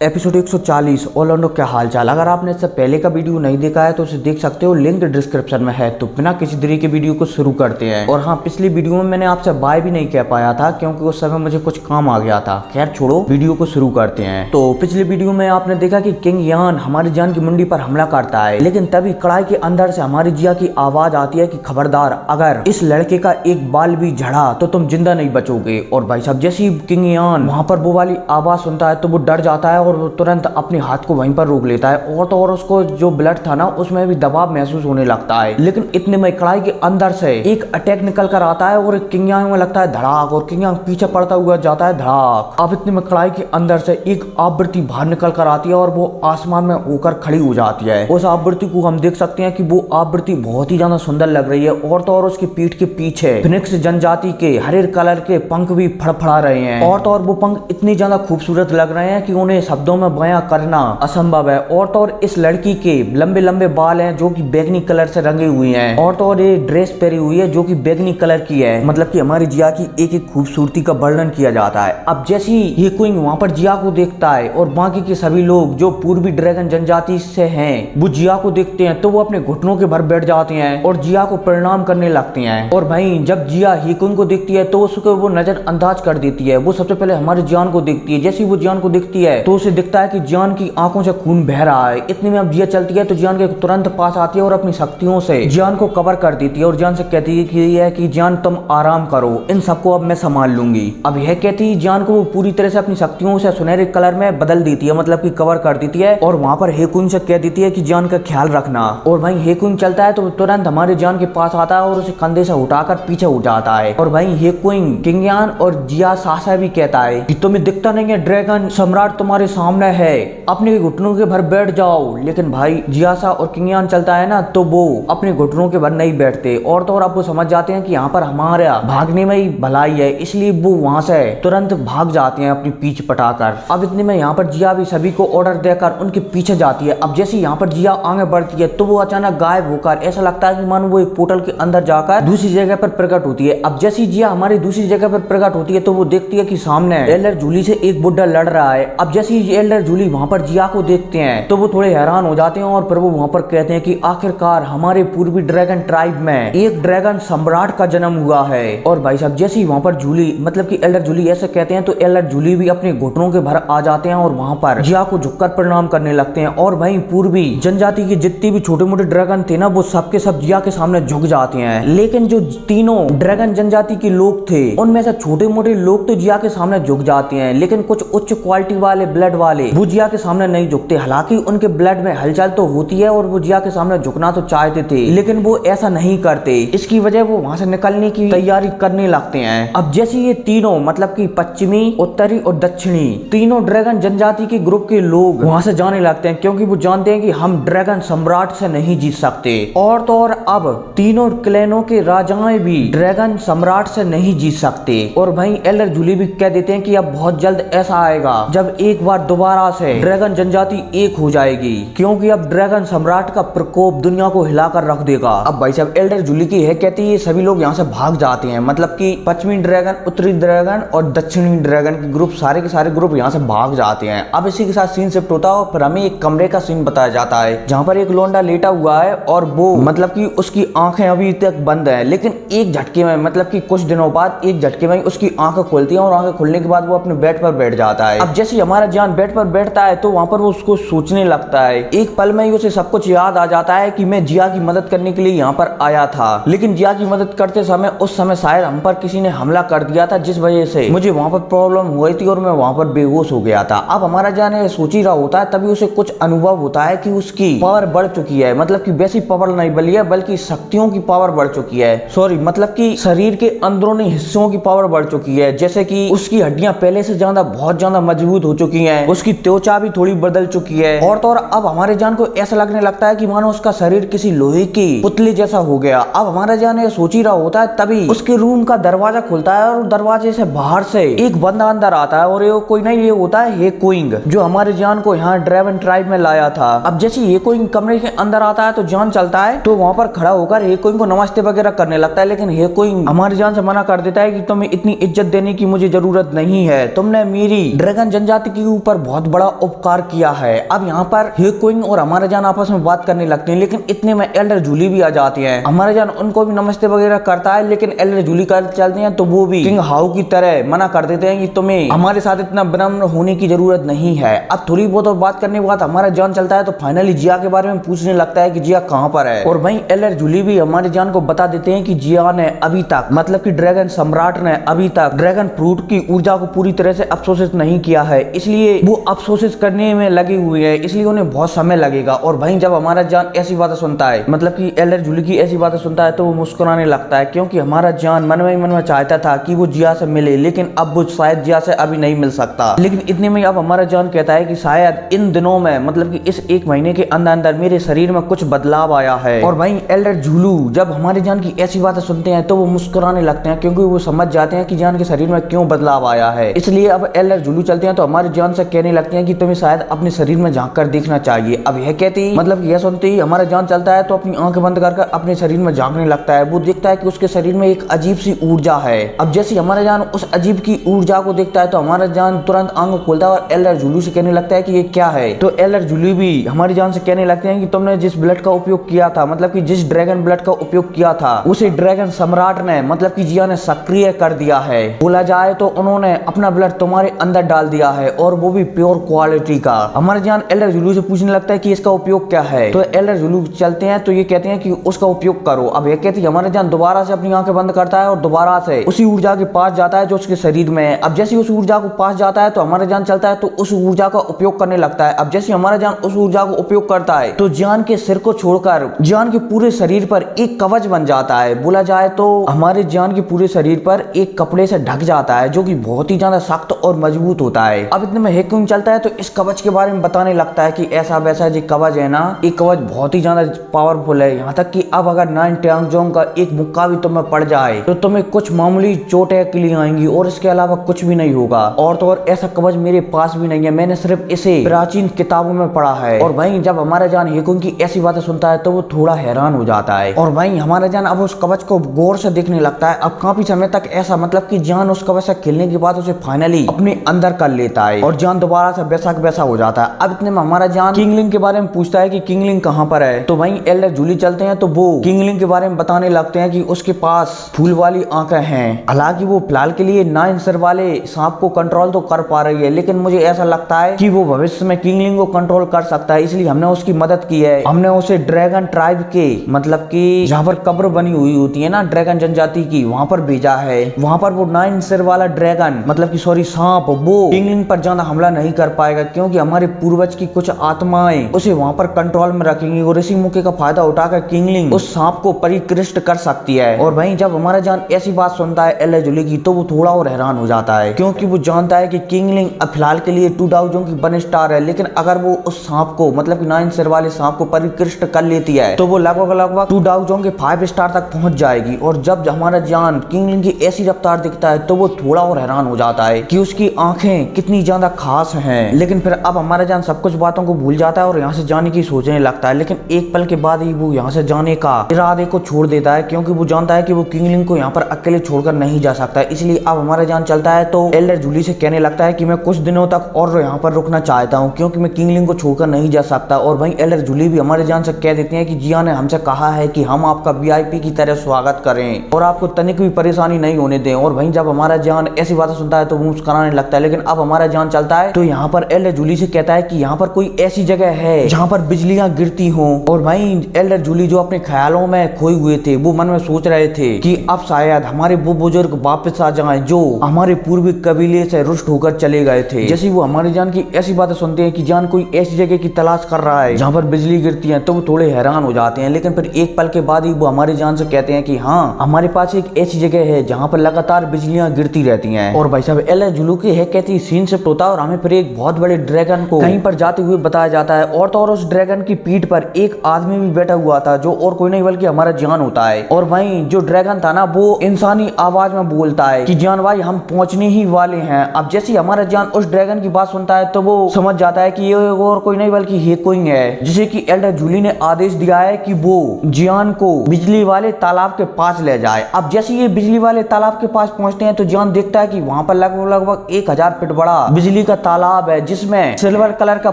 Episode 140 Orlando क्या हालचाल। अगर आपने इससे पहले का वीडियो नहीं देखा है तो उसे देख सकते हो, लिंक डिस्क्रिप्शन में है। तो बिना किसी देरी के वीडियो को शुरू करते हैं। और हाँ, पिछली वीडियो में मैंने आपसे बाय भी नहीं कह पाया था क्योंकि उस समय मुझे कुछ काम आ गया था। खैर छोड़ो, वीडियो को शुरू करते हैं। तो पिछली वीडियो में आपने देखा कि किंग यान हमारी जान की मुंडी पर हमला करता है, लेकिन तभी कड़ाई के अंदर से हमारी जिया की आवाज आती है कि खबरदार, अगर इस लड़के का एक बाल भी झड़ा तो तुम जिंदा नहीं बचोगे। और भाई साहब, जैसे ही किंग यान वहां पर वो वाली आवाज सुनता है तो वो डर जाता है और वो तुरंत अपने हाथ को वहीं पर रोक लेता है। और तो और उसको जो ब्लड था ना, उसमें भी दबाव महसूस होने लगता है। लेकिन इतने में कड़ाई के अंदर से एक अटैक निकल कर आता है और किंग यान में लगता है धड़ाक, और किंग यान पीछे पड़ता हुआ जाता है धड़ाक। अब इतने में कड़ाई के अंदर से एक आवृत्ति बाहर निकल कर आती है और वो आसमान में होकर खड़ी हो जाती है। उस आवृत्ति को हम देख सकते हैं कि वो आवृत्ति बहुत ही ज्यादा सुंदर लग रही है। और तो और उसकी पीठ के पीछे फिनिक्स जनजाति के हरे कलर के पंख भी फड़फड़ा रहे हैं। और तो और वो पंख इतनी ज्यादा खूबसूरत लग रहे हैं कि उन्हें शब्दों में बयां करना असंभव है। और तो और इस लड़की के लंबे लंबे बाल हैं जो कि बैगनी कलर से रंगे हुए हैं। और तो और ये ड्रेस पहनी हुई है जो कि बैगनी कलर की है। मतलब कि हमारी जिया की एक एक खूबसूरती का वर्णन किया जाता है। अब जैसे ही ये क्वीन वहां पर जिया को देखता है और बाकी के सभी लोग जो पूर्वी ड्रैगन जनजाति से हैं वो जिया को देखते हैं तो वो अपने घुटनों के भर बैठ जाते हैं और जिया को प्रणाम करने लगते हैं। और भाई जब जिया हीकुन को देखती है तो उसको वो नजर अंदाज कर देती है। वो सबसे पहले हमारी जान को देखती है। जैसे ही वो जान को देखती है तो उसे दिखता है कि जान की आंखों से खून बह रहा है। इतने में अब जिया चलती है तो जान के तुरंत पास आती है और अपनी शक्तियों से जान को कवर कर देती है और जान से कहती है कि जान तुम आराम करो, इन सबको अब मैं संभाल लूंगी। अब यह कहती है जान को वो पूरी तरह से अपनी शक्तियों से सुनहरे कलर में बदल देती है, मतलब कि कवर कर देती है। और वहां पर हेकुन से कह देती है कि जान का ख्याल रखना। और भाई हेकुन चलता है तो तुरंत हमारे जान के पास आता है और उसे कंधे से उठाकर पीछे उठ जाता है। और भाई हेकुन किंग यान और जिया सासा भी कहता है कि तुम्हें दिखता नहीं है, ड्रैगन सम्राट तुम्हारे सामने है, अपने घुटनों के भर बैठ जाओ। लेकिन भाई जियासा और किंग यान चलता है ना तो वो अपने घुटनों के भर नहीं बैठते। और तो और आप वो समझ जाते हैं कि यहाँ पर हमारा भागने में ही भलाई है, इसलिए वो वहां से तुरंत भाग जाते हैं अपनी पीछ पटाकर। अब इतने में यहाँ पर जिया भी सभी को ऑर्डर देकर उनके पीछे जाती है। अब जैसे यहाँ पर जिया आगे बढ़ती है तो वो अचानक गायब होकर ऐसा लगता है कि मानो वो एक पोर्टल के अंदर जाकर दूसरी जगह पर प्रकट होती है। अब जैसी जिया हमारी दूसरी जगह पर प्रकट होती है तो वो देखती है कि सामने एल्डर जूली से एक बुड्ढा लड़ रहा है। अब जैसे ही एल्डर जूली वहां पर जिया को देखते हैं तो वो थोड़े हैरान हो जाते हैं और फिर वो वहां पर कहते हैं कि आखिरकार हमारे पूर्वी ड्रैगन ट्राइब में एक ड्रैगन सम्राट का जन्म हुआ है। और भाई साहब जैसे ही वहां पर जूली मतलब कि एल्डर जूली ऐसे कहते हैं तो एल्डर जूली भी अपने घुटनों के भर आ जाते हैं और वहां पर जिया को झुककर प्रणाम करने लगते हैं। और भाई पूर्वी जनजाति के जितने भी छोटे मोटे ड्रैगन थे ना वो सबके सब जिया के सामने झुक जाते हैं। लेकिन जो तीनों ड्रैगन जनजाति के लोग थे उनमें से छोटे मोटे लोग तो जिया के सामने झुक जाते हैं, लेकिन कुछ उच्च क्वालिटी वाले ब्लड वाले वो जिया के सामने नहीं झुकते। हालांकि उनके ब्लड में हलचल तो होती है और वो जिया के सामने झुकना तो चाहते थे, लेकिन वो ऐसा नहीं करते। इसकी वजह वो वहां से निकलने की तैयारी करने लगते हैं। अब जैसे ये तीनों मतलब कि पश्चिमी, उत्तरी और दक्षिणी तीनों ड्रैगन जनजाति के ग्रुप के लोग वहां से जाने लगते हैं क्योंकि वो जानते हैं कि हम ड्रैगन सम्राट से नहीं जीत सकते। और तो और अब तीनों क्लैनों के राजाएं भी ड्रैगन सम्राट से नहीं जीत सकते। और भाई एल्डर जूली भी कह देते हैं कि अब बहुत जल्द ऐसा आएगा जब एक बार दोबारा से ड्रैगन जनजाति एक हो जाएगी, क्योंकि अब ड्रैगन सम्राट का प्रकोप दुनिया को हिलाकर रख देगा। अब भाई साहब एल्डर जूली की है कहती है सभी लोग यहाँ से भाग जाते हैं, मतलब कि पश्चिमी ड्रैगन, उत्तरी ड्रैगन और दक्षिणी ड्रैगन के ग्रुप सारे के सारे ग्रुप यहाँ से भाग जाते हैं। अब इसी के साथ सीन शिफ्ट होता है और फिर हमें एक कमरे का सीन बताया जाता है जहाँ पर एक लोंडा लेटा हुआ है और वो मतलब कि उसकी आंखें अभी तक बंद है, लेकिन एक झटके में मतलब कि कुछ दिनों बाद एक झटके में उसकी आंखें खुलती हैं और आंखें खुलने के बाद वो अपने बेड पर बैठ जाता है। अब जैसे हमारा जान बेड पर बैठता है तो वहां पर वो उसको सोचने लगता है। एक पल में ही उसे सब कुछ याद आ जाता है कि मैं जिया की मदद करने के लिए यहाँ पर आया था, लेकिन जिया की मदद करते समय उस समय शायद हम पर किसी ने हमला कर दिया था जिस वजह से मुझे वहां पर प्रॉब्लम हुई थी और मैं वहां पर बेहोश हो गया था। अब हमारा जान सोच ही रहा होता है तभी उसे कुछ अनुभव होता है कि उसकी पावर बढ़ चुकी है, मतलब कि वैसी पावर नहीं बनी है बल्कि शक्तियों की पावर बढ़ चुकी है। सॉरी, मतलब कि शरीर के अंदरूनी हिस्सों की पावर बढ़ चुकी है, जैसे कि उसकी हड्डियां पहले से ज्यादा बहुत ज्यादा मजबूत हो चुकी हैं, उसकी त्वचा भी थोड़ी बदल चुकी है। और तो और अब हमारे जान को ऐसा लगने लगता है कि मानो उसका शरीर किसी लोहे की पुतली जैसा हो गया। अब हमारा जान ये सोच ही रहा होता है तभी उसके रूम का दरवाजा खुलता है और दरवाजे से बाहर से एक बंदा अंदर आता है और ये कोई नहीं, ये होता है हेकुइंग जो हमारे जान को यहाँ ड्रैगन ट्राइब में लाया था। अब जैसे हेकुइंग कमरे के अंदर आता है तो जान चलता है तो वहां पर खड़ा होकर हेकुइंग को नमस्ते वगैरह करने लगता है, लेकिन हेकुइंग हमारी जान से मना कर देता है कि तुम्हें इतनी इज्जत देने की मुझे जरूरत नहीं है, तुमने मेरी ड्रैगन जनजाति के ऊपर पर बहुत बड़ा उपकार किया है। अब यहाँ पर हेक्विन और हमारा जान आपस में बात करने लगते हैं, लेकिन इतने में एल्डर जूली भी आ जाती है। हमारा जान उनको भी नमस्ते वगैरह करता है, लेकिन एल्डर जूली कर चलते हैं तो वो भी किंग हाउ की तरह मना कर देते हैं कि तुम्हें हमारे साथ इतना विनम्र होने की जरूरत नहीं है। अब थोड़ी बहुत और बात करने के बाद हमारा जान चलता है तो फाइनली जिया के बारे में पूछने लगता है कि जिया कहाँ पर है। और वहीं एल्डर जूली भी हमारे जान को बता देते हैं कि जिया ने अभी तक मतलब कि ड्रैगन सम्राट ने अभी तक ड्रैगन फ्रूट की ऊर्जा को पूरी तरह से अफसोसित नहीं किया है, इसलिए वो अफसोसित करने में लगे हुए हैं, इसलिए उन्हें बहुत समय लगेगा। और वहीं जब हमारा जान ऐसी बातें सुनता है, मतलब कि एल्डर जूली की ऐसी बातें सुनता है, तो वो मुस्कुराने लगता है, क्योंकि हमारा जान मन में चाहता था कि वो जिया से मिले, लेकिन अब वो शायद जिया से अभी नहीं मिल सकता। लेकिन इतने में अब हमारा जान कहता है कि शायद इन दिनों में मतलब कि इस एक महीने के अंदर अंदर मेरे शरीर में कुछ बदलाव आया है। और वहीं एल्डर जूलू जब हमारे जान की ऐसी बातें सुनते हैं तो वो मुस्कुराने लगते हैं, क्योंकि वो समझ जाते हैं कि जान के शरीर में क्यों बदलाव आया है। इसलिए अब एल्डर जूलू चलते हैं तो हमारे जान से कहने लगते हैं कि तुम्हें शायद अपने शरीर में झांक कर देखना चाहिए। अब यह कहती मतलब यह सुनते ही हमारा जान चलता है तो अपनी आंखें बंद करके अपने शरीर में झांकने लगता है। वो देखता है कि उसके शरीर में एक अजीब सी ऊर्जा है। अब जैसे हमारा जान उस अजीब की ऊर्जा को देखता है तो हमारा जान तुरंत आंख खोलता है और एल्डर जूलू से कहने लगता है कि ये क्या है। तो एल्डर जूलू भी हमारी जान से कहने लगते हैं कि तुमने जिस ब्लड का उपयोग किया था, मतलब कि जिस ड्रैगन ब्लड का उपयोग किया था, उसे ड्रैगन सम्राट ने मतलब कि जिया ने सक्रिय कर दिया है। बोला जाए तो उन्होंने अपना ब्लड तुम्हारे अंदर डाल दिया है, और वो भी प्योर क्वालिटी का। हमारे जान एल्डर जूलू से पूछने लगता है कि इसका उपयोग क्या है। तो एल्डर जूलू चलते हैं तो ये कहते हैं कि उसका उपयोग करो। अब ये कहते हैं हमारे जान दोबारा से अपनी आंखें बंद करता है और दोबारा से उसी ऊर्जा के पास जाता है जो उसके शरीर में है। अब जैसे उस ऊर्जा को पास जाता है तो हमारा जान चलता है तो उस ऊर्जा का उपयोग करने लगता है। अब जैसे हमारा जान उस ऊर्जा को उपयोग करता है तो जान के सिर को छोड़कर जान के पूरे शरीर पर एक कवच बन जाता है। बोला जाए तो हमारे जान के पूरे शरीर पर एक कपड़े से ढक जाता है, जो कि बहुत ही ज्यादा सख्त और मजबूत होता है। अब इतने में हेक्विन चलता है तो इस कवच के बारे में बताने लगता है कि ऐसा वैसा जो कवच है ना, ये कवच बहुत ही ज्यादा पावरफुल है, यहाँ तक कि अब अगर नाइन ट्यांगजोंग का एक मुक्का भी तुम्हें पड़ जाए तो तुम्हें कुछ मामूली चोटें के लिए आएंगी और इसके अलावा कुछ भी नहीं होगा। और तो और ऐसा कवच मेरे पास भी नहीं है, मैंने सिर्फ इसे प्राचीन किताबों में पढ़ा है। और वहीं जब हमारा जान हेक्विन की ऐसी बातें सुनता है तो वो थोड़ा हैरान हो जाता है। और वहीं हमारा जान अब उस कवच को गौर से देखने लगता है। अब काफी समय तक ऐसा मतलब कि जान उस कवच से खेलने के बाद उसे फाइनली अपने अंदर कर लेता है और जान दोबारा से वैसा हो जाता है। अब इतने में हमारा जान किंगलिंग के बारे में पूछता है कि किंगलिंग कहाँ पर है। तो वहीं एल्डर जूली चलते हैं तो वो किंगलिंग के बारे में बताने लगते हैं कि उसके पास फूल वाली आंखें हैं। हालांकि वो फिलहाल के लिए 9 सिर वाले सांप को कंट्रोल तो कर पा रही है, लेकिन मुझे ऐसा लगता है कि वो भविष्य में किंगलिंग को कंट्रोल कर सकता है, इसलिए हमने उसकी मदद की है। हमने उसे ड्रैगन ट्राइब के मतलब कि जहाँ पर कब्र बनी हुई होती है ना ड्रैगन जनजाति की, वहाँ पर भेजा है। वहाँ पर वो 9 सिर वाला ड्रैगन मतलब कि सॉरी सांप वो किंगलिंग पर ज्यादा हमला नहीं कर पाएगा, क्योंकि हमारे पूर्वज की कुछ आत्माएं उसे वहाँ पर कंट्रोल में रखेंगी और इसी मौके का फायदा उठाकर किंगलिंग उस सांप को परिकृष्ट कर सकती है। और वहीं जब हमारा जान ऐसी बात सुनता है एल्डर जूली की तो वो थोड़ा और हैरान हो जाता है, क्योंकि वो जानता है कि किंगलिंग अब फिलहाल के लिए 2 डाउजोंग की 1 स्टार है, लेकिन अगर वो उस सांप को मतलब कि 9 सिर वाले सांप को परिकृष्ट कर लेती है तो वो लगभग 2 डाउजोंग के 5 स्टार तक पहुंच जाएगी। और जब हमारा जान किंगलिंग की ऐसी रफ्तार दिखता है तो वो थोड़ा और हैरान हो जाता है कि उसकी आंखें कितनी ज्यादा खास हैं। लेकिन फिर अब हमारा जान सब कुछ बातों को भूल जाता है और यहाँ से जाने की सोचने लगता है, लेकिन एक पल के बाद ही वो यहाँ से जाने का इरादे को छोड़ देता है, क्योंकि वो जानता है कि वो किंगलिंग को यहाँ पर अकेले छोड़कर नहीं जा सकता। इसलिए अब हमारा जान चलता है तो एल्डर जूली से कहने लगता है कि मैं कुछ दिनों तक और यहाँ पर रुकना चाहता हूँ, क्योंकि मैं किंगलिंग को छोड़कर नहीं जा सकता। और वहीं एल्डर जूली भी हमारे जान से कह देती है कि जिया ने हमसे कहा है कि हम आपका VIP की तरह स्वागत करें और आपको तनिक भी परेशानी नहीं होने दें। और वहीं जब हमारा जान ऐसी बातें सुनता है तो वो मुस्कुराने लगता है। लेकिन अब हमारा जान चलता है तो यहाँ पर एल्डर जूली से कहता है कि यहाँ पर कोई ऐसी जगह है जहाँ पर बिजलियां गिरती हों। और वहीं एल्डर जूली जो अपने ख्यालों में खोए हुए थे वो मन में सोच रहे थे कि अब शायद हमारे वो बुजुर्ग वापस आ जाएं जो हमारे पूर्वी कबीले से रुष्ट होकर चले गए थे। जैसे वो हमारे जान की ऐसी बातें सुनते हैं कि जान कोई ऐसी जगह की तलाश कर रहा है जहाँ पर बिजली गिरती है तो वो थोड़े हैरान हो जाते हैं। लेकिन फिर एक पल के बाद ही वो हमारी जान से कहते हैं कि हाँ हमारे पास एक ऐसी जगह है जहाँ पर लगातार बिजलियां गिरती रहती हैं। और भाई साहब एल्डर जूलू की है कहती सीन शिफ्ट होता है और हमें फिर एक बहुत बड़े ड्रैगन को कहीं पर जाते हुए बताया जाता है। और तो और उस ड्रैगन की पीठ पर एक आदमी भी बैठा हुआ था जो और कोई नहीं बल्कि हमारा जान होता है। और वहीं जो ड्रैगन था ना वो इंसानी आवाज में बोलता है कि जान भाई हम पहुंचने ही वाले हैं। अब जैसे हमारा जान उस ड्रैगन की बात सुनता है तो वो समझ जाता है कि ये और कोई नहीं बल्कि हेक्विन है, जिसे कि एल्डर जूली ने आदेश दिया है कि वो जियान को बिजली वाले तालाब के पास ले जाए। अब जैसे ये बिजली वाले तालाब के पास पहुंचते हैं तो जान देखता है कि वहां पर लगभग 1000 फीट बड़ा बिजली का तालाब है जिसमें सिल्वर कलर का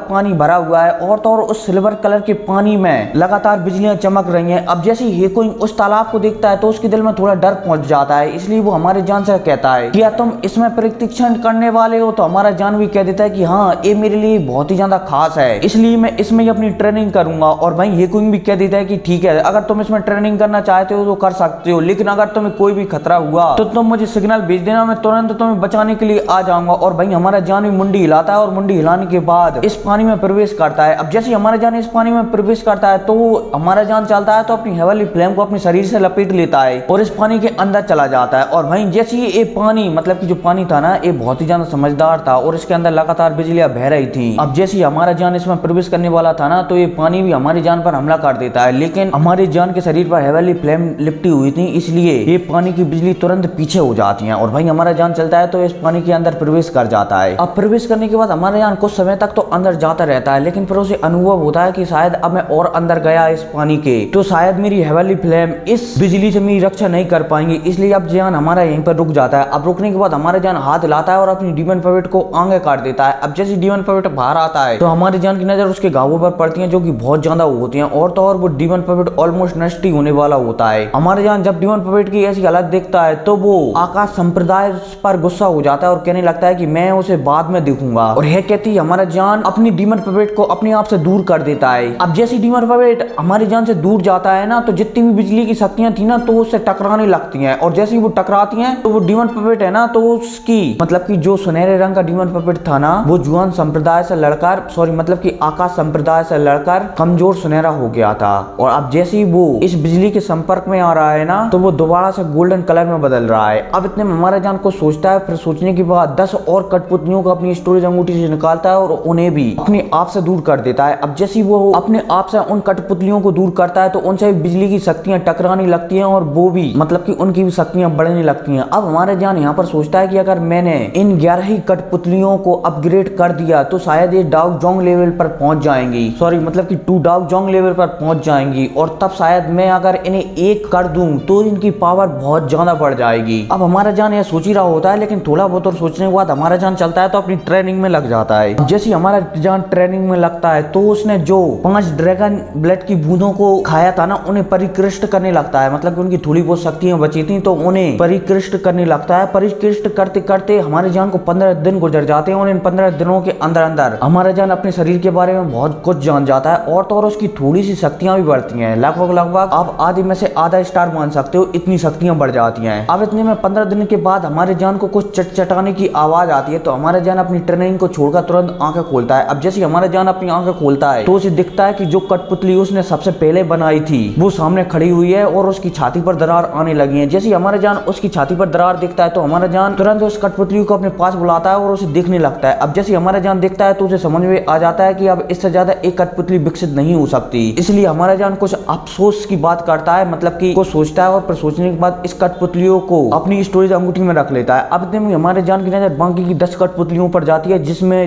पानी भरा हुआ है और तो और उस सिल्वर कलर के पानी में लगातार बिजलियां चमक रही हैं। अब जैसे ही कोई उस तालाब को देखता है तो उसके दिल में थोड़ा डर पहुंच जाता है, इसलिए वो हमारे जान से कहता है कि क्या तुम इसमें प्रशिक्षण करने वाले हो। तो हमारा जान भी कह देता है कि हाँ, ये मेरे लिए बहुत ही ज्यादा खास है, इसलिए मैं इसमें ही अपनी ट्रेनिंग करूंगा। और भाई ये कोई भी कह देता है कि ठीक है, अगर तुम इसमें ट्रेनिंग करना चाहते हो तो कर सकते हो, लेकिन अगर तुम्हें कोई भी खतरा हुआ तो तुम मुझे सिग्नल भेज देना, मैं तुरंत तुम्हें बचाने के लिए आ जाऊंगा। और भाई हमारा जान भी मुंडी हिलाता है और मुंडी हिलाने के बाद इस पानी में प्रवेश करता है। अब जैसे हमारा जान इस पानी में प्रवेश करता है तो हमारा जान चलता है तो अपनी हेवनली फ्लेम को अपने शरीर से लपेट लेता है और इस पानी के अंदर चला जाता है। और भाई जैसे ये पानी मतलब कि जो पानी था ना, ये बहुत ही ज्यादा समझदार था और इसके अंदर लगातार बिजलियां बह रही थी। अब जैसे हमारा जान इसमें प्रवेश करने वाला था ना, तो ये पानी भी हमारी जान पर हमला कर देता है, लेकिन हमारी जान के शरीर पर हेवनली फ्लेम लिपटी हुई थी, इसलिए ये पानी की बिजली तुरंत पीछे हो जाती है। और भाई हमारा जान चलता है तो इस पानी के अंदर प्रवेश कर जाता है। अब प्रवेश करने के बाद हमारा जान कुछ समय तक तो अंदर जाता रहता है, लेकिन फिर उसे अनुभव होता है कि शायद अब मैं और अंदर गया इस पानी के तो शायद मेरी हेवनली फ्लेम इस बिजली से मेरी रक्षा नहीं कर पाएंगे, इसलिए अब जान हमारा यहीं पर रुक जाता है। अब रुकने के बाद हमारा जान हाथ हिलाता है और अपनी डीमन पवेट को आगे काट देता है। अब जैसे डीमन पवेट बाहर आता है तो हमारी जान की नजर उसके घावों पर पड़ती है जो कि बहुत ज्यादा होती हैं और तो और वो डीमन पवेट ऑलमोस्ट नष्ट ही होने वाला होता है। हमारे जान जब डीमन पवेट की ऐसी हालत देखता है तो वो आकाश संप्रदाय पर गुस्सा हो जाता है और कहने लगता है कि मैं उसे बाद में देखूंगा। और यह कहती है हमारा जान अपनी डीमन पवेट को अपने आप से दूर कर देता है। अब जैसे डीमन पवेट हमारी जान से दूर जाता है ना, तो जितनी भी बिजली की शक्तियां थी ना तो उससे टकराने लगती हैं और जैसे ही वो टकराती हैं तो वो डीमन पपेट है ना, तो उसकी मतलब कि जो सुनहरे रंग का डीमन पपेट था ना, वो जुआन संप्रदाय से लड़कर मतलब कि आकाश संप्रदाय से लड़कर कमजोर सुनहरा हो गया था। और अब जैसे ही वो इस बिजली के संपर्क में आ रहा है ना, तो वो दोबारा से गोल्डन कलर में बदल रहा है। अब इतने में हमारा जान को सोचता है, फिर सोचने के बाद 10 और कठपुतलियों को अपनी स्टोरेज अंगूठी से निकालता है और उन्हें भी अपने आप से दूर कर देता है। अब जैसे वो अपने आप से उन कठपुतलियों को दूर करता है तो उनसे बिजली की शक्तियां टकराने लगती हैं और वो भी मतलब कि उनकी भी शक्तियां बढ़ने लगती हैं। अब हमारे जान यहाँ पर सोचता है कि अगर मैंने इन 11 ही कठपुतलियों को अपग्रेड कर दिया तो शायद ये डाउ जोंग लेवल पर पहुंच जाएंगी, मतलब कि 2 डाउ जोंग लेवल पर पहुंच जाएंगी, और तब शायद मैं अगर इन्हें 1 कर दूं तो इनकी पावर बहुत ज्यादा बढ़ जाएगी। अब हमारा जान यह सोच ही रहा होता है, लेकिन थोड़ा बहुत और सोचने के बाद हमारा जान चलता है तो अपनी ट्रेनिंग में लग जाता है। जैसे हमारा जान ट्रेनिंग में लगता है तो उसने जो 5 ड्रैगन ब्लड की बूंदों को खाया था ना, उन्हें परिकृष्ट करने लगता है। मतलब कि उनकी थोड़ी बहुत शक्तियां बची थी तो उन्हें परिकृष्ट करने लगता है। परिकृष्ट करते करते हमारे जान को 15 दिन गुजर जाते हैं और इन 15 दिनों के अंदर अंदर हमारा जान अपने शरीर के बारे में बहुत कुछ जान जाता है और तो और उसकी थोड़ी सी शक्तियां भी बढ़ती हैं। लगभग आप आधे में से आधा स्टार मान सकते हो, इतनी शक्तियां बढ़ जाती हैं। अब इतने में 15 दिन के बाद हमारे जान को कुछ चटचटाने की आवाज आती है तो हमारा जान अपनी ट्रेनिंग को छोड़कर तुरंत आंखें खोलता है। अब जैसे हमारा जान अपनी आंखें खोलता है तो उसे दिखता है कि जो कठपुतली उसने सबसे पहले बनाई थी वो सामने खड़ी हुई है और उसकी छाती पर दरार आने लगी है। जैसे हमारा जान उसकी छाती पर दरार दिखता है तो हमारा जान तुरंत उस कठपुतली को अपने पास बुलाता है और उसे देखने लगता है। अब जैसे हमारा जान देखता है तो उसे समझ में आ जाता है कि अब इससे ज्यादा एक कठपुतली विकसित नहीं हो सकती, इसलिए हमारा जान कुछ अफसोस की बात करता है, मतलब कि कुछ सोचता है और फिर सोचने के बाद इस कठपुतलियों को अपनी स्टोरेज अंगूठी में रख लेता है। अब इतने में हमारे जान की नजर बाकी की 10 कठपुतलियों पर जाती है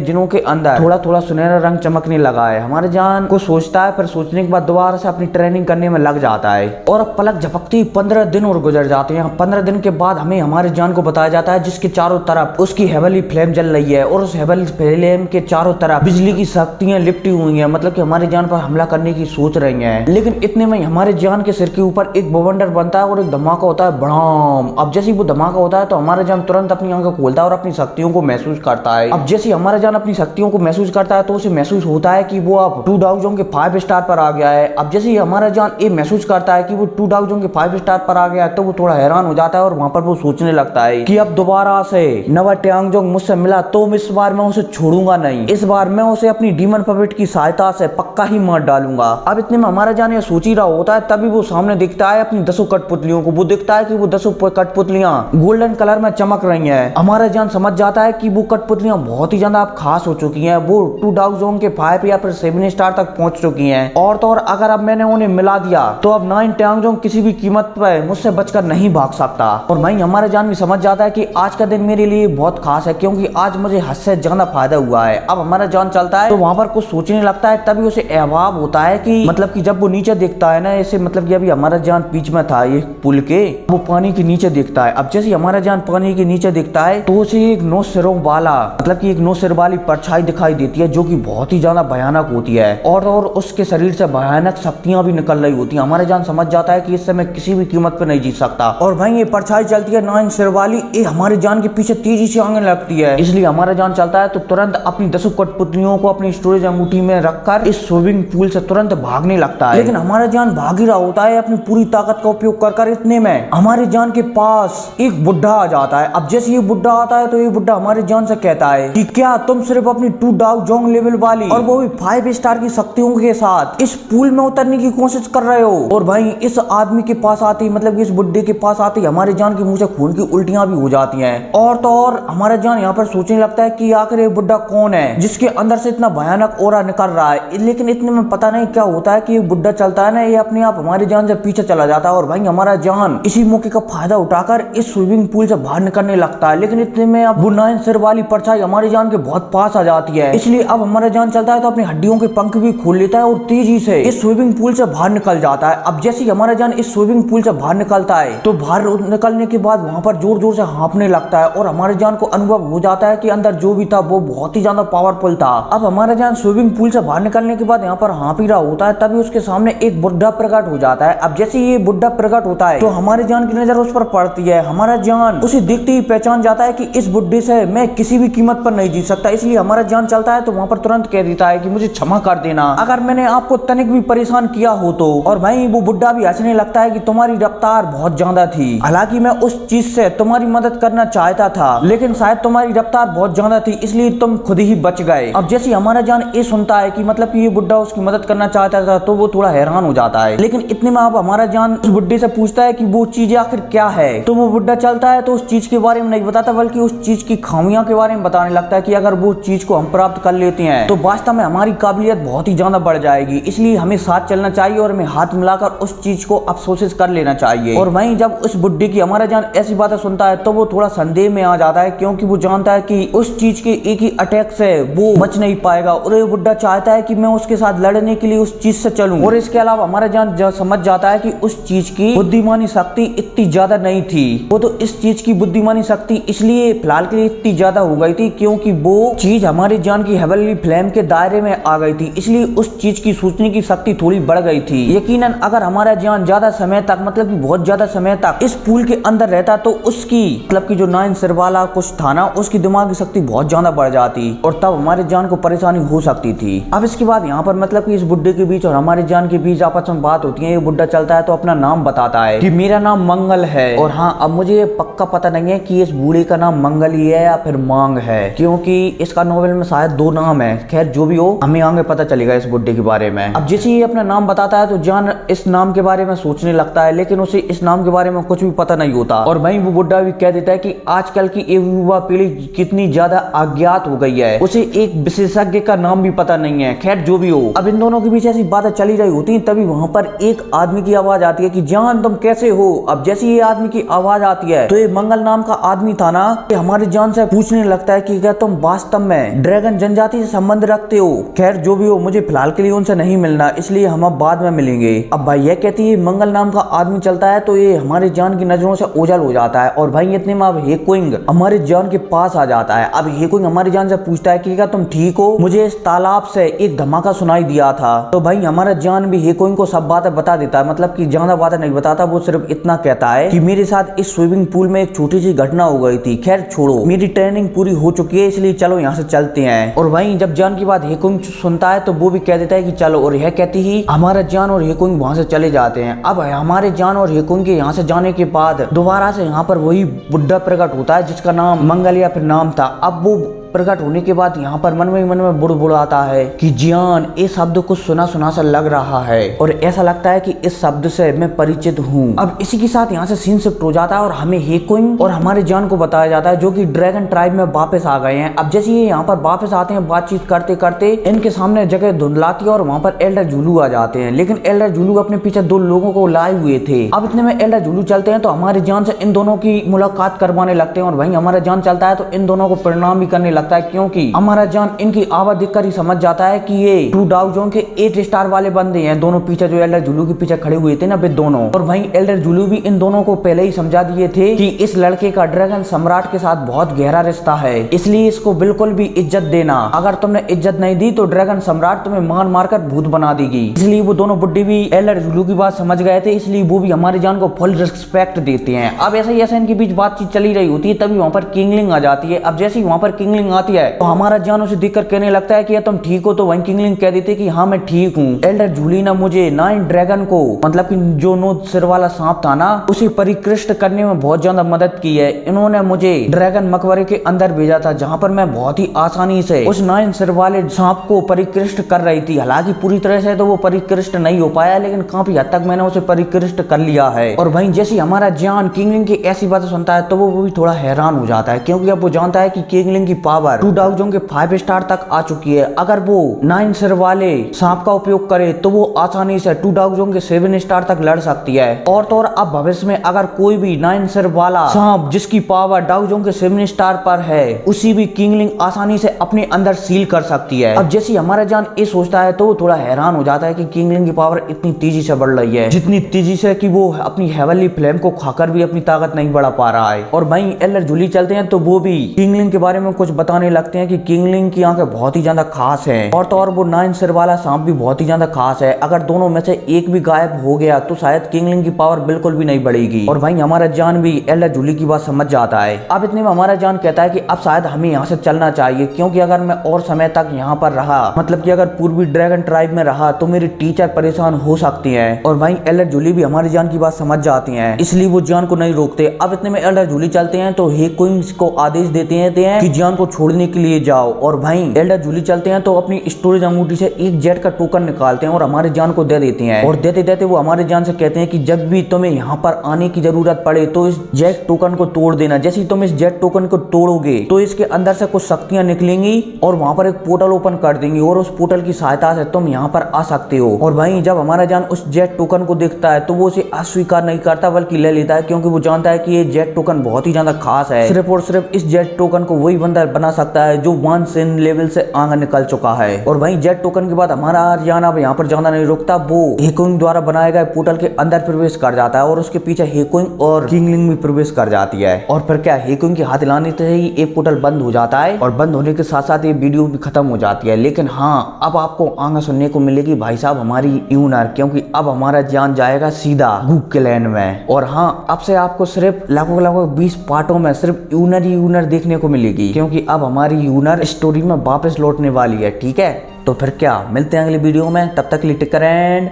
जिनों के अंदर थोड़ा थोड़ा सुनहरा रंग चमकने लगा है। हमारे जान को सोचता है, फिर सोचने के बाद दोबारा से अपनी ट्रेनिंग करने में लग जाता है और अब पलक झपकते ही 15 दिन और गुजर जाते हैं। 15 दिन के बाद हमें हमारे जान को बताया जाता है जिसके चारों तरफ उसकी हेवनली फ्लेम जल रही है और उस हेवनली फ्लेम के चारों तरफ बिजली की शक्तियां लिपटी हुई हैं, मतलब कि हमारे जान पर हमला करने की सोच रही हैं। लेकिन इतने में हमारे जान के सिर के ऊपर एक बवंडर बनता है और एक धमाका होता है बड़ाम। अब जैसे वो धमाका होता है तो हमारा जान तुरंत अपनी आंखें खोलता है और अपनी शक्तियों को महसूस करता है। अब जैसे हमारा जान अपनी शक्तियों को महसूस करता है तो उसे महसूस होता है कि वो अब 2 डाउ जोंग के 5 स्टार पर आ गया है। अब जैसे हमारा जान ये महसूस करता है कि वो 2 डाउ जोंग के 5 स्टार पर आ गया है तो वो थोड़ा हैरान हो जाता है और वहां पर वो सोचने लगता है कि अब दोबारा से नवा ट्यांगजोंग मुझसे मिला तो इस बार मैं उसे छोड़ूंगा नहीं, इस बार मैं उसे अपनी डीमन पपेट की सहायता से पक्का ही मार डालूंगा। अब इतने में हमारा जान ये सोच ही रहा होता है तभी वो सामने दिखता है अपनी 10 कठपुतलियों को। वो दिखता है कि वो 10 कठपुतलियां गोल्डन कलर में चमक रही हैं। हमारा जान समझ जाता है कि वो कठपुतलियां बहुत ही ज्यादा अब खास हो चुकी हैं, वो 2 डाउ जोंग के 5 या फिर 7 स्टार तक पहुंच चुकी हैं और तो और अगर अब मैंने उन्हें मिला दिया तो अब 9 ट्यांगजोंग किसी भी कीमत पर मुझसे बचकर नहीं भाग सकता। और भाई हमारा जान भी समझ जाता है कि आज का दिन मेरे लिए बहुत खास है क्योंकि आज मुझे हद से ज्यादा फायदा हुआ है। अब हमारा जान चलता है तो वहां पर कुछ सोचने लगता है, तभी उसे एहसास होता है कि मतलब कि जब वो नीचे देखता है ना, ऐसे मतलब कि अभी हमारा जान बीच में था ये पुल के, वो पानी के नीचे देखता है। अब जैसे हमारा जान पानी के नीचे देखता है तो उसे एक 9 सिरों वाला मतलब कि एक नो सिर वाली परछाई दिखाई देती है जो कि बहुत ही ज्यादा भयानक होती है और उसके शरीर से भयानक शक्तियां भी निकल रही होती है। हमारे जान समझ जाता है कि इससे मैं किसी भी कीमत पर नहीं जीत सकता। और भाई ये परछाई चलती है 9 सिर वाली, ये हमारे जान के पीछे तेजी से आगे लगती है। इसलिए हमारा जान चलता है तो तुरंत अपनी 10 कठपुतलियों को अपनी स्टोरेज अंगूठी में रखकर इस स्विमिंग पूल से तुरंत भागने लगता है। लेकिन हमारा जान भाग ही रहा होता है अपनी पूरी ताकत का उपयोग कर इतने में हमारे जान के पास एक बुढ़ा आ जाता है। अब जैसे ये बुढ़ा आता है तो ये बुढ़ा हमारे जान से कहता है कि क्या तुम सिर्फ अपनी 2 डाउ जोंग लेवल वाली और वो भी 5 स्टार की शक्तियों के साथ इस पूल में उतरने की कोशिश कर रहे हो। और भाई इस आदमी के पास आते ही मतलब इस बुढ़े के पास आते ही हमारे जान के मुंह से खून की उल्टियां भी हो जाती हैं। और तो और हमारा जान यहाँ पर सोचने लगता है कि आखिर ये बुढ़ा कौन है जिसके अंदर से इतना भयानक ओरा निकल रहा है। लेकिन इतने में पता नहीं क्या होता है कि ये बुढ़ा चलता है ना, ये अपने आप हमारी जान से पीछे चला जाता है। और भाई हमारा जान इसी मौके का फायदा उठाकर इस स्विमिंग पूल से बाहर निकलने लगता है। लेकिन इतने में अब वो 9 सिर वाली परछाई हमारी जान के बहुत पास आ जाती है। इसलिए अब हमारा जान चलता है तो अपनी हड्डियों के पंख भी खोल लेता है और तेजी से इस स्विमिंग पूल से बाहर निकल जाता है। अब जैसे हमारा जान इस स्विमिंग पूल से बाहर निकलता है तो बाहर निकलने के बाद वहां पर जोर जोर से हाँफने लगता है और हमारे जान को अनुभव हो जाता है कि अंदर जो भी था वो बहुत ही ज्यादा पावरफुल था। अब हमारा जान स्विमिंग पूल से बाहर निकलने के बाद यहाँ पर हाँफ ही रहा होता है, तभी उसके सामने एक बुढ़ा प्रकट हो जाता है। अब जैसे ये बुढ़ा प्रकट होता है तो हमारे जान की नजर उस पर पड़ती है। हमारा जान उसे देखते ही पहचान जाता है कि इस बुढ़े से मैं किसी भी कीमत पर नहीं जीत सकता। इसलिए हमारा जान चलता है तो वहां पर तुरंत कह देता है कि मुझे क्षमा कर देना अगर मैंने आपको तनिक भी परेशान किया हो तो। और भाई वो बुढ़ा भी हंसने लगता है कि तुम्हारी रफ्तार बहुत ज्यादा थी, हालांकि मैं उस चीज से तुम्हारी मदद करना चाहता था लेकिन शायद तुम्हारी रफ्तार बहुत ज्यादा थी इसलिए तुम खुद ही बच गए। अब जैसे हमारा जान ये सुनता है कि मतलब कि ये बुढ़ा उसकी मदद करना चाहता था तो वो थोड़ा हैरान हो जाता है। लेकिन इतने में अब हमारा जान उस बुढ़े से पूछता है कि वो चीज आखिर क्या है। तो वो बुढ़ा चलता है तो उस चीज के बारे में नहीं बताता बल्कि उस चीज की खामियां के बारे में बताने लगता है कि अगर वो चीज को हम प्राप्त कर लेते हैं तो वास्तव में हमारी काबिलियत बहुत ही ज्यादा बढ़ जाएगी। इसलिए हमें साथ चलना चाहिए और हमें हाथ मिलाकर उस चीज को अफसोस कर लेना चाहिए। और वहीं जब उस बुढ़े की हमारा जान ऐसी बातें सुनता है तो वो थोड़ा संदेह में आ जाता है क्योंकि वो जानता है कि उस चीज के एक ही अटैक से वो बच नहीं पाएगा और ये बुढ़ा चाहता है कि मैं उसके साथ लड़ने के लिए उस चीज से चलूं। और इसके अलावा हमारा जान समझ जाता है कि उस चीज की बुद्धिमानी शक्ति इतनी ज्यादा नहीं थी, वो तो इस चीज की बुद्धिमानी शक्ति इसलिए फिलहाल के लिए इतनी ज्यादा हो गई थी क्योंकि वो चीज हमारी जान की हेवनली फ्लेम के दायरे में आ गई थी, इसलिए उस चीज की सोचने की शक्ति थोड़ी बढ़ गई थी। यकीनन अगर हमारा जान ज्यादा समय तक मतलब कि बहुत ज्यादा समय तक इस पूल के अंदर रहता तो उसकी मतलब कि जो 9 सिर वाला कुछ था ना उसकी दिमाग की शक्ति बहुत ज्यादा बढ़ जाती और तब हमारे जान को परेशानी हो सकती थी। अब इसके बाद यहाँ पर मतलब कि इस बुढ़े के बीच और हमारे जान के बीच आपस में बात होती है। ये बुढ़ा चलता है तो अपना नाम बताता है कि मेरा नाम मंगल है। और हाँ अब मुझे पक्का पता नहीं है कि इस बूढ़े का नाम मंगल ही है या फिर मांग है क्योंकि इसका नोवेल में शायद 2 नाम है। खैर जो भी हो हमें आगे पता चलेगा इस बुढ़े के बारे में। अब जैसे ही अपना नाम बताता है तो जान इस नाम के बारे में सोचने लगता है लेकिन उसे इस नाम के बारे में कुछ भी पता नहीं होता। और वहीं वो बुढ़ा भी कह देता है कि आजकल की युवा पीढ़ी कितनी ज्यादा अज्ञात हो गई है, उसे एक विशेषज्ञ का नाम भी पता नहीं है। खैर जो भी हो अब इन दोनों के बीच ऐसी बातें चली रही होती हैं तभी वहां पर एक आदमी की आवाज आती है कि जान तुम कैसे हो। अब जैसे ये आदमी की आवाज आती है तो ये मंगल नाम का आदमी था ना, ये हमारी जान से पूछने लगता है कि क्या तुम वास्तव में ड्रैगन जनजाति से संबंध रखते हो। खैर जो भी हो मुझे फिलहाल के लिए उनसे नहीं मिलना इसलिए हम अब बाद में मिलेंगे। अब भाई यह कहती है मंगल नाम का आदमी चलता है तो ये हमारे जान की नजरों से ओझल हो जाता है। और भाई इतने में अब हेकुइंग हमारे जान के पास आ जाता है। अब हेकुइंग हमारी जान से पूछता है कि क्या तुम ठीक हो, मुझे इस तालाब से एक धमाका सुनाई दिया था। तो भाई हमारा जान भी हेकुइंग को सब बातें बता देता है, मतलब कि ज्यादा बातें नहीं बताता, वो सिर्फ इतना कहता है कि मेरे साथ इस स्विमिंग पूल में एक छोटी सी घटना हो गई थी। खैर छोड़ो मेरी ट्रेनिंग पूरी हो चुकी है इसलिए चलो यहाँ से चलते हैं। और वहीं जब जान की बात हेकुइंग सुनता है तो वो भी कह देता है कि चलो, और यह कहती ही हमारा जान और हेकुइंग वहां से चले जाते हैं। अब हमारे जान और हेकुइंग के यहाँ से जाने के बाद दोबारा से यहाँ पर वही बुढ़ा प्रकट होता है जिसका नाम मंगल या फिर नाम था। अब वो प्रकट होने के बाद यहाँ पर मन में बुड़बुड़ाता है कि जियान इस शब्द को सुना सुना सा लग रहा है और ऐसा लगता है कि इस शब्द से मैं परिचित हूँ। अब इसी के साथ यहाँ से सीन शिफ्ट हो जाता है और हमें हेकुइंग और हमारे जान को बताया जाता है जो कि ड्रैगन ट्राइब में वापस आ गए हैं। अब जैसे ये यहाँ पर वापस आते हैं बातचीत करते करते इनके सामने जगह धुंधलाती है और वहाँ पर एल्डर जूलू आ जाते हैं, लेकिन एल्डर जूलू अपने पीछे 2 लोगों को लाए हुए थे। अब इतने में एल्डर जूलू चलते हैं तो हमारे जान से इन दोनों की मुलाकात करवाने लगते हैं और वहीं हमारा जान चलता है तो इन दोनों को प्रणाम भी करने लगता है, क्योंकि हमारा जान इनकी आवाज देखकर ही समझ जाता है कि ये टू डाउ जोन के 8 स्टार वाले बंदे हैं। दोनों पीछे जो एल्डर जुलू के पीछे खड़े हुए थे ना वे दोनों, और वहीं एल्डर जुलू भी इन दोनों को पहले ही समझा दिए थे कि इस लड़के का ड्रैगन सम्राट के साथ बहुत गहरा रिश्ता है, इसलिए इसको बिल्कुल भी इज्जत देना। अगर तुमने इज्जत नहीं दी तो ड्रैगन सम्राट तुम्हें मार मार कर भूत बना देगी। इसलिए वो दोनों बुड्ढे भी एल्डर जुलू की बात समझ गए थे, इसलिए वो भी हमारी जान को फुल रिस्पेक्ट देते हैं। अब ऐसे ही ऐसे इनके बीच बातचीत चली रही होती है, तभी वहां पर किंगलिंग आ जाती है। अब जैसे ही वहां पर किंगलिंग आती है तो हमारा जान उसे देखकर कहने लगता है कि तुम ठीक हो, तो वहीं किंगलिंग कह देते कि हाँ मैं ठीक हूँ। एल्डर जूली ने मुझे 9 ड्रैगन को, मतलब कि जो 9 सिर वाला सांप था ना, उसे परिकृष्ट करने में बहुत ज्यादा मदद की है। इन्होंने मुझे ड्रैगन मकबरे के अंदर भेजा था, जहाँ पर मैं बहुत ही आसानी से उस 9 सिर वाले सांप को परिकृष्ट कर रही थी। हालांकि पूरी तरह से तो वो परिकृष्ट नहीं हो पाया, लेकिन काफी हद तक मैंने उसे परिकृष्ट कर लिया है। और वहीं जैसे हमारा जान किंगलिंग की ऐसी बातें सुनता है तो वो भी थोड़ा हैरान हो जाता है, क्योंकि अब वो जानता है कि किंगलिंग की पावर टू डाउ जोन के 5 स्टार तक आ चुकी है। अगर वो 9 सिर वाले सांप का उपयोग करे तो वो आसानी से टू डाउ जोन के 7 स्टार तक लड़ सकती है। और तो और अब भविष्य में अगर कोई भी 9 सिर वाला सांप जिसकी पावर डाउ जोन के 7 स्टार पर है, उसी भी किंगलिंग आसानी से अपने अंदर सील कर सकती है। अब जैसे हमारा जान ये सोचता है तो वो थोड़ा हैरान हो जाता है कि किंगलिंग की पावर इतनी तेजी से बढ़ रही है, जितनी तेजी से कि वो अपनी हेवनली फ्लेम को खाकर भी अपनी ताकत नहीं बढ़ा पा रहा है। और वहीं एल्डर जूली चलते हैं तो वो भी किंगलिंग के बारे में कुछ बताने लगते हैं कि किंगलिंग की आंखें बहुत ही ज्यादा खास है, और तो और वो 9 सिर वाला सांप भी बहुत ही ज्यादा खास है। अगर दोनों में से एक भी गायब हो गया तो शायद किंगलिंग की पावर बिल्कुल भी नहीं बढ़ेगी। और वहीं हमारा जान भी एल्डर जूली की बात समझ जाता है। अब इतने में हमारा जान कहता है कि अब शायद हमें यहाँ से चलना चाहिए, क्योंकि अगर मैं और समय तक यहाँ पर रहा, मतलब कि अगर पूर्वी ड्रैगन ट्राइब में रहा, तो मेरी टीचर परेशान हो सकती है। और वहीं एल्डर जूली भी हमारी जान की बात समझ जाती है, इसलिए वो जान को नहीं रोकते। अब इतने में एल्डर जूली चलते हैं तो हे क्वींस को आदेश देते हैं कि जान को छोड़ने के लिए जाओ। और वहीं एल्डर जूली चलते हैं तो अपनी स्टोरेज अंगूठी से एक जेट का टोकन निकालते हैं और हमारे जान को दे देते हैं। और देते देते वो हमारे जान से कहते हैं कि जब भी तुम्हें यहाँ पर आने की जरूरत पड़े तो इस जेट टोकन को तोड़ देना। जैसे ही तुम इस जेट टोकन को तोड़ोगे तो इसके अंदर से कुछ शक्तियां निकलेंगी और वहां पर एक पोर्टल ओपन कर देंगी, और उस पोर्टल की सहायता से तुम यहाँ पर आ सकते हो। और वहीं जब हमारा जान उस जेट टोकन को देखता है तो वो उसे अस्वीकार नहीं करता बल्कि ले लेता है, क्योंकि वो जानता है कि ये जेट टोकन बहुत ही ज्यादा खास है। सिर्फ और सिर्फ इस जेट टोकन को वही बंदा बना सकता है जो 1 सिन लेवल से आगे निकल चुका है। और वहीं जेट टोकन के बाद हमारा जान अब यहाँ पर ज्यादा नहीं रुकता, वो हेकुइंग द्वारा बनाए गए पोर्टल के अंदर प्रवेश कर जाता है और उसके पीछे हेकुइंग और किंगलिंग भी प्रवेश कर जाती है। और फिर क्या, हेकुइंग के हाथ लाने से ही एक पोर्टल बंद हो जाता है, और बंद होने के साथ साथ ये वीडियो भी खत्म हो जाती है। लेकिन हाँ, अब आपको आगे सुनने को मिलेगी भाई साहब हमारी यूनर, क्योंकि अब हमारा जान जाएगा सीधा गूक क्लैन में। और हाँ, अब से आपको सिर्फ लगभग 20 पार्टों में सिर्फ यूनर ही यूनर देखने को मिलेगी, क्योंकि अब हमारी यूनर स्टोरी में वापस लौटने वाली है। ठीक है, तो फिर क्या, मिलते हैं अगली वीडियो में, तब तक के लिए टेक केयर एंड